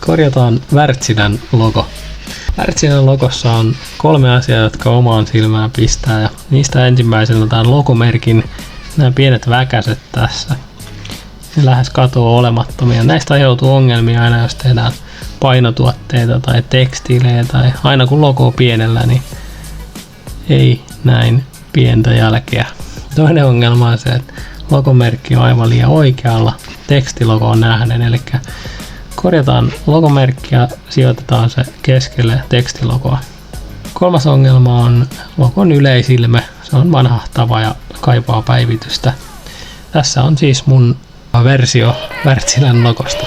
Korjataan Wärtsilän logo. Wärtsilän logossa on 3 asiaa, jotka omaan silmään pistää, ja niistä ensimmäisenä otetaan logomerkin nämä pienet väkäset tässä. Ne lähes katoaa olemattomia. Näistä aiheutuu ongelmia aina, jos tehdään painotuotteita tai tekstiilejä, tai aina kun logo on pienellä, niin ei näin pientä jälkeä. Toinen ongelma on se, että logomerkki on aivan liian oikealla tekstilogoon nähden, eli korjataan logomerkki ja sijoitetaan se keskelle tekstilogoa. Kolmas ongelma on logon yleisilme. Se on vanhahtava ja kaipaa päivitystä. Tässä on siis mun versio Wärtsilän logosta.